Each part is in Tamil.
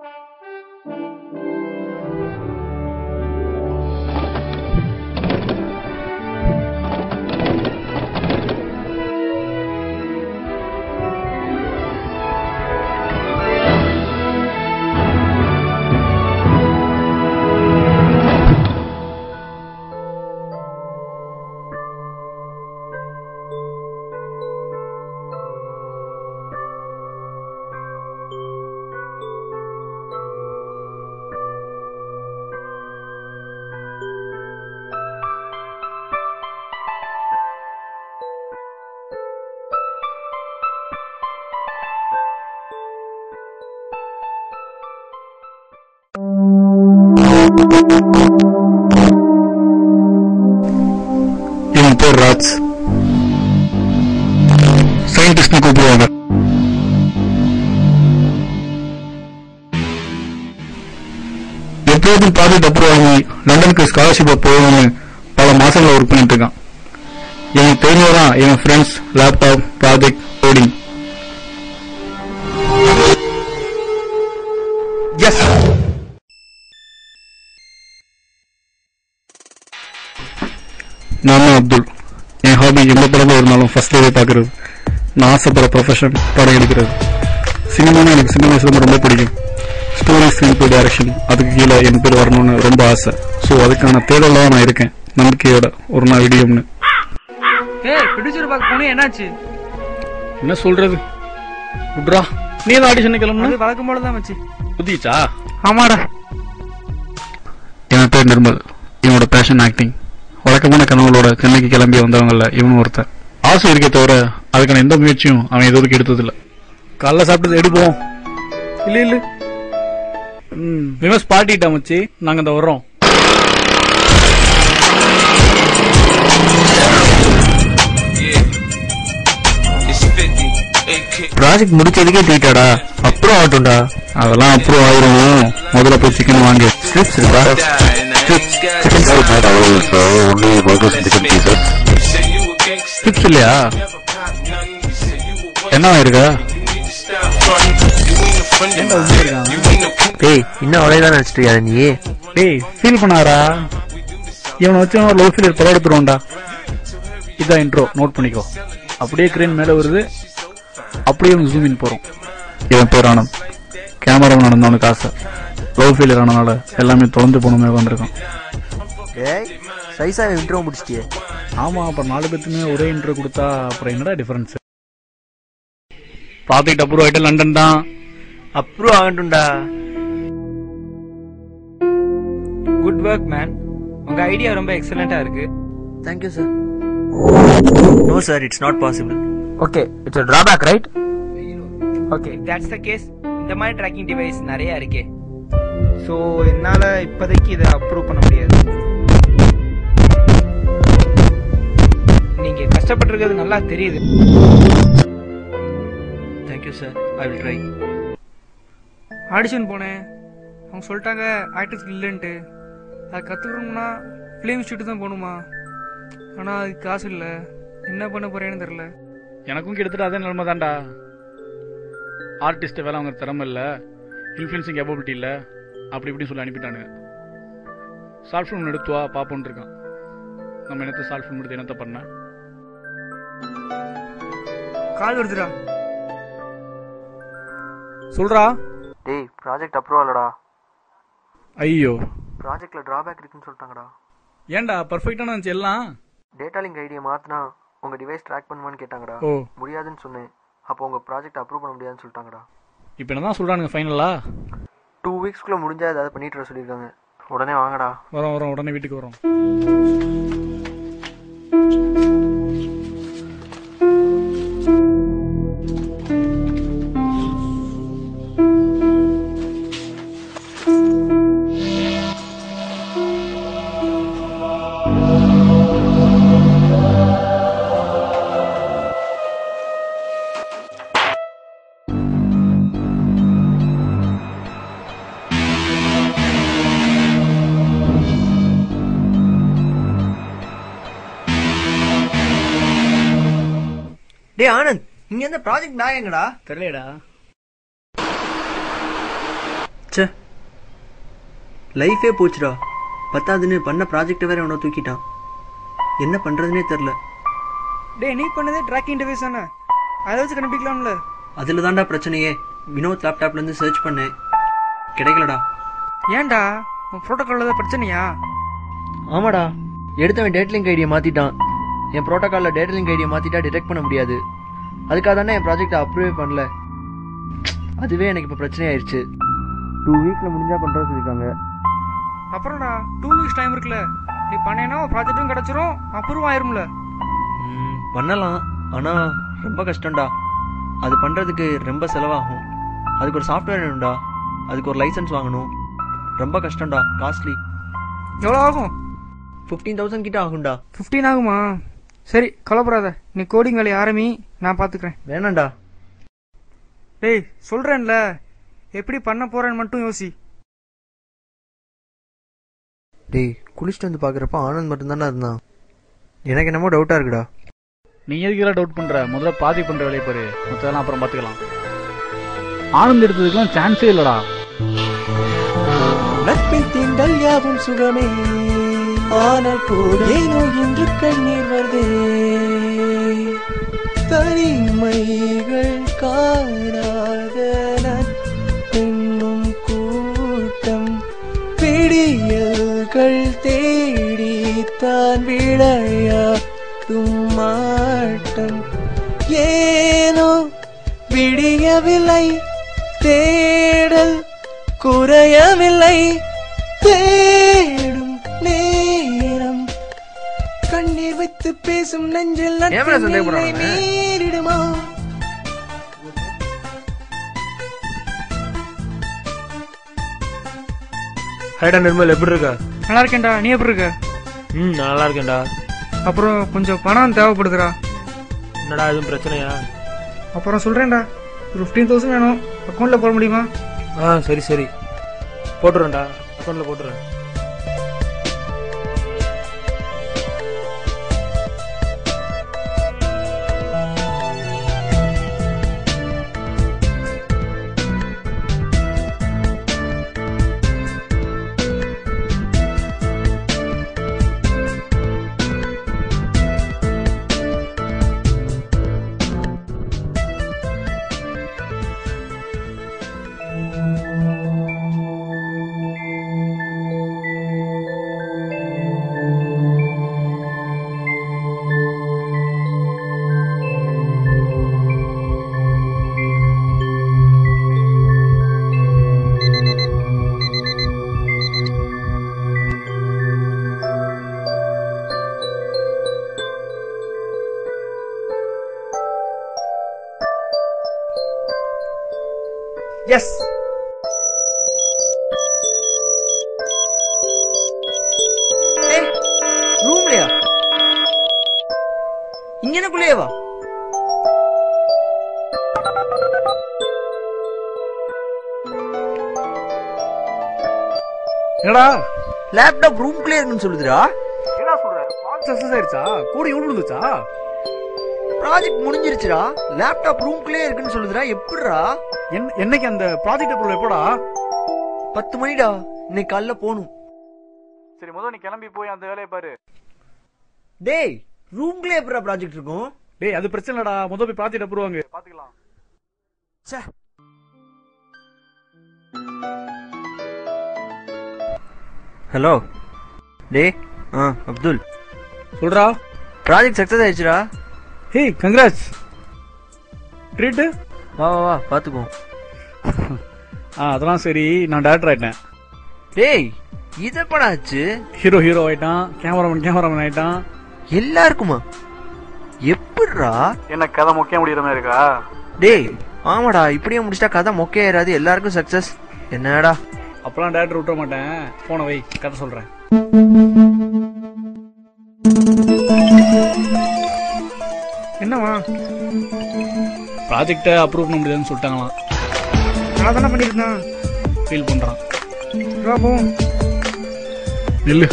என் பேர் ராஜ். சயின்டிஸ்ட் கூப்பிடுவாங்க. எப்போதும் ப்ராஜெக்ட் அப்ரூவ் ஆகி லண்டனுக்கு ஸ்காலர்ஷிப் போகணும்னு பல மாசங்களை ஒர்க் பண்ணிட்டு இருக்கான். எனக்கு தெரிஞ்சதான் என் ஃப்ரெண்ட்ஸ், லேப்டாப், ப்ராஜெக்ட், கோடிங். நான் அப்துல். என் ஹாபி எந்த படமா இருந்தாலும் ஃபர்ஸ்ட் டேவே பார்க்கறது. நான் ஆசைப்படுற ப்ரொஃபஷன் படம் எடுக்கிறது. சினிமானா எனக்கு சின்ன வயசுல ரொம்ப பிடிக்கும். ஸ்டோரி, ஸ்கிரீன் பிளே, டைரக்ஷன், அதுக்கு கீழே என் பேர் வரணும்னு ரொம்ப ஆசை. ஸோ அதுக்கான தேடலாம் நான் இருக்கேன், நம்பிக்கையோட. ஒரு நாள் விடியும்னு. என்னாச்சு? என்ன சொல்றது? குட்ரா, நீ தான் ஆடிஷன் கிளம்பு. வழக்கம் போலதான் வச்சு புதிச்சா? ஆமாடா. என் பேர் நிர்மல். என்னோட பேஷன் ஆக்டிங். வழக்கமான கனவுகளோட சென்னைக்கு கிளம்பி வந்தவங்கள இவனும் ஒருத்தன். ஆசை இருக்கே தவிர அதுக்கான எந்த முயற்சியும் அவன் இது வரைக்கும் எடுத்ததில்ல. காலைல சாப்பிட்டது எடுப்போம். இல்ல இல்ல விமஸ் பாட்டிட்டா மச்சி, நாங்க இந்த வர்றோம். ப்ராஜெக்ட் முடிச்சதுக்கே ட்ரீட்டாடா? அப்ரூவ் ஆகட்டும்டா. அதெல்லாம் அப்ரூவ் ஆயிரும். முதல்ல போய் சிக்கன் வாங்க. ஸ்ட்ரிப்ஸ் இருக்கா? ஸ்ட்ரிப்ஸ் இல்லையா? என்ன இருக்கா? டேய், இன்னும் அவ்வளவுதான் நினைச்சிட்டியா நீ? டேய், ஃபீல் பண்ணாரா? இவனை வச்சு ஒரு லவ் ஃபீலியர் படம் எடுத்துருவோம்டா. இதான் இன்ட்ரோ, நோட் பண்ணிக்கோ. அப்படியே கிரேன் மேல வருது, அப்படியே ஜூம் இன் போறோம். இவன் பேர் ஆனந்த். கேமராமேன் நடந்தவனுக்கு ஆசை. லவ் ஃபெயிலியர் ஆனதுனால எல்லாமே தொலைஞ்சு போகணுமே வந்திருக்கான். சைஸா இன்ட்ரோ முடிச்சிட்டியே? ஆமா, அப்புறம் 4 பேத்துமே ஒரே இன்ட்ரோ கொடுத்தா அப்புறம் என்னடா டிஃபரன்ஸ்? ப்ராஜெக்ட் அப்ரூவ் ஆயிட்டு லண்டன் தான். அப்ரூவ் ஆகட்டும்டா. Good work man. உங்க ஐடியா ரொம்ப எக்ஸலண்டா இருக்கு. Thank you sir. No sir, it's not possible. Okay, it's a drawback, right? Okay, that's the case. இந்த மாதிரி ட்ராக்கிங் டிவைஸ் நிறைய இருக்கே. சோ என்னால இப்போதைக்கு இதை அப்ரூவ் பண்ண முடியாது. நீங்க கஷ்டப்பட்டிருக்கிறது நல்லா தெரியுது. Thank you sir, I will try. Audition போனேன். அவங்க சொல்லிட்டாங்க ஆக்டர்ஸ் இல்லைன்ட்டு. அதை கற்றுக்கணும்னா ஃபிலிம் இன்ஸ்டியூட் தான் போகணுமா? ஆனால் அதுக்கு காசு இல்லை. என்ன பண்ண போறேன்னு தெரியல. எனக்கும் கிட்டத்தட்ட அதே நிலைமை தான்டா. ஆர்டிஸ்ட் வேலை அவங்க திறமை இல்லை, இன்ஃப்ளூயன்சிங் கேப்பபிலிட்டி இல்லை, அப்படி இப்படின்னு சொல்லி அனுப்பிட்டானுங்க. ஷார்ட் ஃபிலிம் எடுத்துவா பார்ப்போன்னு இருக்கான். நம்ம என்னத்தை ஷார்ட் ஃபிலிம் எடுத்து என்னத்தை பண்ண? கால் வருதுடா. சொல்றா. டேய், ப்ராஜெக்ட் அப்ரூவ் ஆகலடா. ஐயோ, ப்ராஜெக்ட்ல டிராபேக் இருக்குன்னு சொல்லிட்டாங்கடா. ஏன்டா பர்ஃபெக்டான இருந்துச்சு எல்லாம்? டேட்டா லிங்க் ஐடியை மாத்தினா உங்க டிவைஸ் ட்ராக் பண்ணுவான்னு கேட்டாங்கடா. முடியாதுன்னு சொன்னேன். அப்போ உங்க ப்ராஜெக்ட் அப்ரூவ் பண்ண முடியாதுன்னு சொல்லிட்டாங்கடா. இப்போ என்னதான் சொல்றானுங்க ஃபைனலா? 2 வீக்ஸ்க்குள்ள முடிஞ்சா ஏதாவது பண்ணிட்டு வர சொல்லியிருக்காங்க. உடனே வாங்கடா. வரோம், உடனே வீட்டுக்கு வரோம். டேய் ஆனந்த், இங்க இந்த ப்ராஜெக்ட் பேக் எங்கடா? தெரியலடா. சே, லைஃபே போச்சுடா. பத்தாதுன்னு பண்ண ப்ராஜெக்ட் வேற அவனை தூக்கிட்டான். என்ன பண்றதுனே தெரில. டேய் நீ பண்ணதே ட்ராக்கிங் டிவைஸ் தானே, அதை வச்சு கண்டுபிடிக்கலாம்ல. அதில் தான்டா பிரச்சனையே. வினோத் லேப்டாப்லேருந்து சர்ச் பண்ணேன், கிடைக்கலடா. ஏன்டா உன் ப்ரோட்டோகாலில் தான் பிரச்சனையா? ஆமாடா, எடுத்தவன் டேட் லிங்க் ஐடியை மாற்றிட்டான். என் ப்ரோட்டோகாலில் டேட் லிங்க் ஐடியை மாற்றிட்டா டிடெக்ட் பண்ண முடியாது. அதுக்காக தானே என் ப்ராஜெக்டை அப்ரூவே பண்ணல. அதுவே எனக்கு இப்போ பிரச்சனை ஆயிடுச்சு. 2 வீக்ஸில் முடிஞ்சா பண்ணுறது சொல்லியிருக்காங்க. அப்புறம்டா 2 வீக்ஸ் டைம் இருக்குல்ல, நீ பண்ணேன்னா ப்ராஜெக்டும் கிடச்சிரும், அப்ரூவ் ஆயிரும்ல. பண்ணலாம், ஆனால் ரொம்ப கஷ்டம்டா. அது பண்ணுறதுக்கு ரொம்ப செலவாகும். அதுக்கு ஒரு சாஃப்ட்வேர் வேணும்டா, அதுக்கு ஒரு லைசன்ஸ் வாங்கணும். ரொம்ப கஷ்டம்டா, காஸ்ட்லி. எவ்வளோ ஆகும்? 15,000 கிட்ட ஆகும்டா. 15 ஆகுமா? சரி கவலைப்படாத, நீ கோடிங் வேலையை ஆரம்பி, நான் பார்த்துக்கிறேன். வேணாண்டா. டேய் சொல்கிறேன்ல, எப்படி பண்ண போகிறேன்னு மட்டும் யோசி. டேய் குளிச்சுட்டு வந்து பார்க்குறப்ப ஆனந்த் மட்டும்தானே இருந்தான். எனக்கு என்னமோ டவுட்டாக இருக்குடா. நீ எதுக்கு டவுட் பண்ற? முதல்ல பாதி பண்ற வேலையை பாரு, மொத்தம் அப்புறம் பாத்துக்கலாம். ஆனந்த் எடுத்ததுக்கெல்லாம் சான்ஸே இல்லடா. நட்பின் தீண்டல் யாவும் சுகமே, ஆனால் கூட ஏனோ என்று கண்ணீர் வருதே. தனிமைகள் காணாத நட்பென்னும் கூட்டம், பிடியல்கள் தேடித்தான் விளையாடும் மாட்டம். ஏனோ விடியவில்லை, தேடல் குறையவில்லை, தேடும் நேரம் கண்ணீர் வைத்து பேசும் நெஞ்சில் மீறிடுமா? ஹைடா நிர்மல், எப்படி இருக்க? நல்லா இருக்கேன்டா, நீ எப்படி இருக்க? நான் நல்லா இருக்கேன்டா. அப்புறம் கொஞ்சம் பணம் தேவைப்படுதுடா. என்னடா எதுவும் பிரச்சனையா? அப்புறம் சொல்கிறேன்டா, ஒரு 15,000 வேணும், அக்கௌண்ட்டில் போட முடியுமா? சரி சரி போட்டுறேன்டா, அக்கௌண்ட்டில் போட்டுறேன். எஸ். ரூம்லயா? இங்கனக்குள்ளேயே வா. என்னடா லேப்டாப் ரூம்குள்ளே இருக்குன்னு சொல்லுதுடா. என்ன சொல்ற? சக்சஸ் ஆயிருச்சா? கூட விழுந்துச்சா? ப்ராஜெக்ட் முடிஞ்சிருச்சுடா, லேப்டாப் ரூம்குள்ளே இருக்குன்னு சொல்லுதுடா. எப்படிடா? என்னைக்கு அந்த ப்ராஜெக்ட் அப்ரூவல் எப்போடா? 10 மணிடா, இன்னைக்கு காலைல போகணும். சரி முதல்ல நீ கிளம்பி போய் அந்த வேலையை பாரு. டேய் ரூம்குள்ளே எப்படா ப்ராஜெக்ட் இருக்கும்? டேய் அது பிரச்சனை இல்லடா, முதல்ல போய் ப்ராஜெக்ட் அப்ரூவ் பாத்துக்கலாம். ஹலோ டேய். அப்துல் சொல்றா. ப்ராஜெக்ட் சக்சஸ் ஆயிடுச்சுடா. Hey congrats. ட்ரீட் வா வா வா பாத்துக்குவோம். அதெல்லாம் சரி, நான் டேரக்டர் ஆயிட்டேன். டேய் இதப்படா ஆச்சு? ஹீரோ ஆயிட்டான், கேமராமேன் ஆயிட்டான். எல்லாருக்குமா? எப்படிடா? என்ன கதை மொக்கையா முடிகிற மாதிரி இருக்கா? டேய் ஆமாடா, இப்படியே முடிச்சிட்டா கதை மொக்கையாயிராது, எல்லாருக்கும் சக்சஸ். என்னடா? அப்பெல்லாம் டேரக்டர் விட்டுற மாட்டேன், போன வை கதை சொல்றேன். என்னவா? ப்ராஜெக்டை அப்ரூவ் பண்ண முடியாதுன்னு சொல்லிட்டாங்களாம். நான் தானே பண்ணிருந்தேன். ஃபீல் பண்றான். போவோம். நில்லு.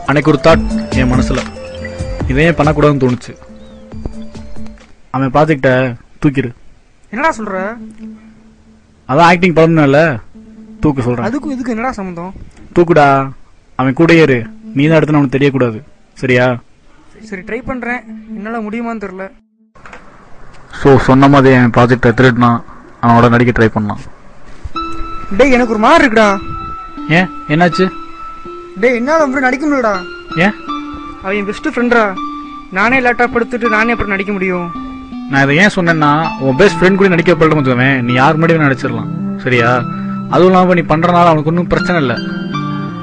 அன்னைக்கு ஒரு தாட் என் மனசுல, இதையே பண்ணக்கூடாதுன்னு தோணுச்சு. அவன் ப்ராஜெக்ட தூக்கிடு. என்னடா சொல்ற? அதான் ஆக்டிங் பழம்ல தூக்கு சொல்றேன். அதுக்கும் இதுக்கு என்னடா சம்பந்தம்? தூக்குடா. அவன் கூட ஏறு. நீ தான் எடுத்து அவனுக்கு தெரியக்கூடாது. சரியா? சரி ட்ரை பண்றேன். என்னால முடியுமான்னு தெரியல. ஸோ சொன்ன மாதிரி என் ப்ராஜெக்டை திருடினா அவனோட நடிக்க ட்ரை பண்ணலாம். டேய் எனக்கு ஒரு மாதிரி இருக்குடா. ஏன் என்னாச்சு? டேய் என்னால அப்புறம் நடிக்க முடியலடா. ஏன்? அவன் என் பெஸ்ட் ஃப்ரெண்டா. நானே லேப்டாப் எடுத்துட்டு நானே அப்புறம் நடிக்க முடியும். நான் இதை ஏன் சொன்னேன்னா உன் பெஸ்ட் ஃப்ரெண்ட் கூட நடிக்க பழம் வச்சுக்கவேன். நீ யார் முன்னாடி நடிச்சிடலாம். சரியா? அதுவும் இல்லாமல் நீ பண்றதுனால அவனுக்கு ஒன்றும் பிரச்சனை இல்லை.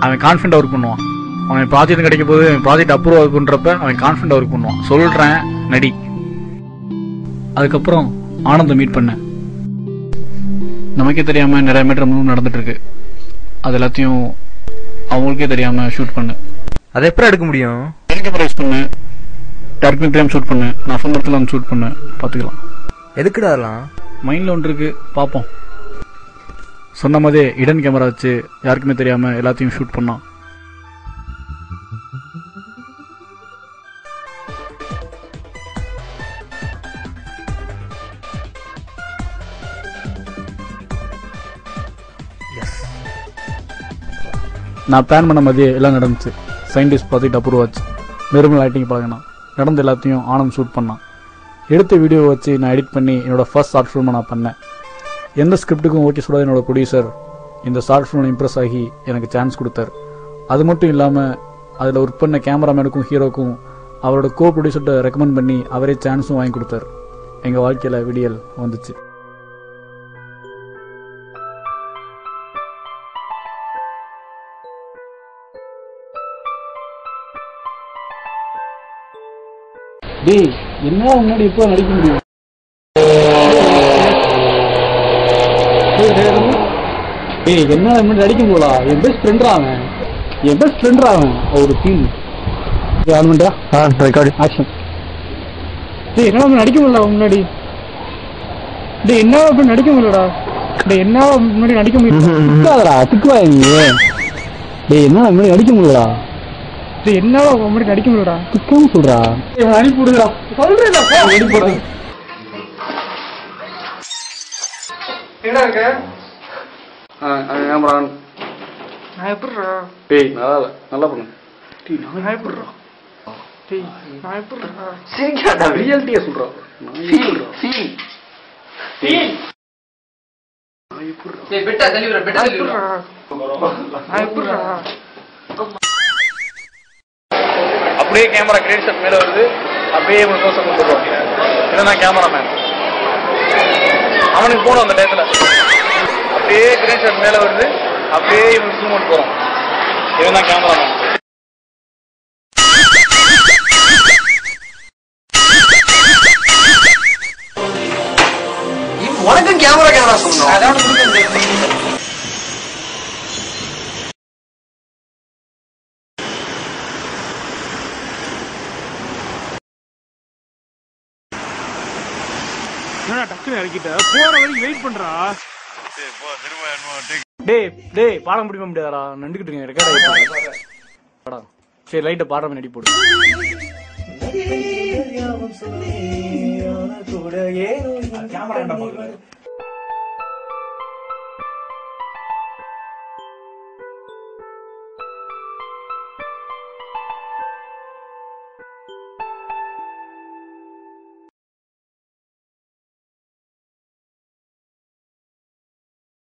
அவன் கான்ஃபிடென்ட் ஒர்க் பண்ணுவான். அவன் ப்ராஜெக்ட் கிடைக்க போது ப்ராஜெக்ட் அப்ரூவ் ஒர்க் பண்றப்ப அவன் கான்ஃபிடென்ட் ஒர்க் பண்ணுவான். சொல்றேன் நடி. அதுக்கப்புறம் ஆனந்தை மீட் பண்ண நமக்கே தெரியாம நிறைய மீட்டர் மூவ் நடந்துட்டு இருக்கு. அது எல்லாத்தையும் அவங்களுக்கே தெரியாம ஷூட் பண்ணு. அதை எப்படி எடுக்க முடியும்? கேமரா யூஸ் பண்ணு. டர்க்கிங் டைம் ஷூட் பண்ணு. நான் சொன்ன இடத்துல வந்து ஷூட் பண்ணு. பாத்துக்கலாம். எதுக்குடா அதெல்லாம்? மைண்ட்ல ஒன்று இருக்கு, பாப்போம். சொன்ன மாதிரி இடன் கேமரா வச்சு யாருக்குமே தெரியாம எல்லாத்தையும் ஷூட் பண்ணான். நான் பிளான் பண்ண மாதிரியே எல்லாம் நடந்துச்சு. சயின்டிஸ்ட் ப்ராஜெக்ட் அப்ரூவ் ஆச்சு. நிர்மல் லைட்டிங் பழகினான். நடந்த எல்லாத்தையும் ஆனந்த் ஷூட் பண்ணான். எடுத்த வீடியோவை வச்சு நான் எடிட் பண்ணி என்னோட ஃபர்ஸ்ட் ஷார்ட் ஃபிலிமை நான் பண்ணேன். எந்த ஸ்கிரிப்டுக்கும் ஓகே சொல்லாத என்னோட ப்ரொடியூசர் இந்த ஷார்ட் ஃபிலிமில் இம்ப்ரெஸ் ஆகி எனக்கு சான்ஸ் கொடுத்தார். அது மட்டும் இல்லாமல் அதில் ஒர்க் பண்ண கேமராமேனுக்கும் ஹீரோக்கும் அவரோட கோ ப்ரொடியூசர்கிட்ட ரெக்கமெண்ட் பண்ணி அவரே சான்ஸும் வாங்கி கொடுத்தார். எங்கள் வாழ்க்கையில் விடியல் வந்துச்சு. டேய் என்ன முன்னாடி இப்போ நடிக்க முடியும்? டேய் என்ன முன்னாடி நடிக்க போலா? என் பெஸ்ட் ஃப்ரெண்டா அவன். என் பெஸ்ட் ஃப்ரெண்டா அவன். ஒரு சீன் ஆன்மெண்டா ரெக்கார்டு ஆக்ஷன். டேய் என்ன நடிக்க முடியல முன்னாடி. டேய் என்ன அப்படி நடிக்க முடியலடா. டேய் என்ன முன்னாடி நடிக்க முடியலடா. திக்குவா நீ. டேய் என்ன முன்னாடி நடிக்க முடியலடா. என்ன முன்னாடி நடிக்க முடியலடா. திக்கம் சொல்றா. அனுப்பி விடுடா. சொல்றேன் அனுப்பி என்ன இருக்க? கேமரான் நான் எப்படிடா? டேய் நல்லா இல்ல. நல்லா பண்ணு. டேய் நான் எப்படிடா? டேய் நான் எப்படிடா? சரிடா ரியாலிட்டியா சொல்றா. Feel feel feel. டேய் பெட்டா தள்ளி வர பெட்டா தள்ளி வர. நான் எப்படிடா? அப்படியே கேமரா கிரேட் ஷாட் மேல வருது. அப்படியே இவன் க்ளோஸ் அப் பண்ணுவான். இதுதான் கேமராமேன். அவனுக்கு போணும் அந்த டயத்துல. அப்படியே கிரேட் ஷாட் மேல வருது. அப்படியே இவன் ஜூம் பண்ணி போறான். இதுதான் கேமராமேன். உனக்கும் கேமரா சொல்லணும். அதான் டக்குனு இறக்கிட்ட போற வரைக்கும் வெயிட் பண்றா. டேய் டேய் பாடம் பிடிக்க முடியாதா? நண்டுகிட்டு இருக்கேன். ரெக்கார்ட் ஆயிடுச்சு. சரி லைட்டை பாடம் நடி போடு. கேமரா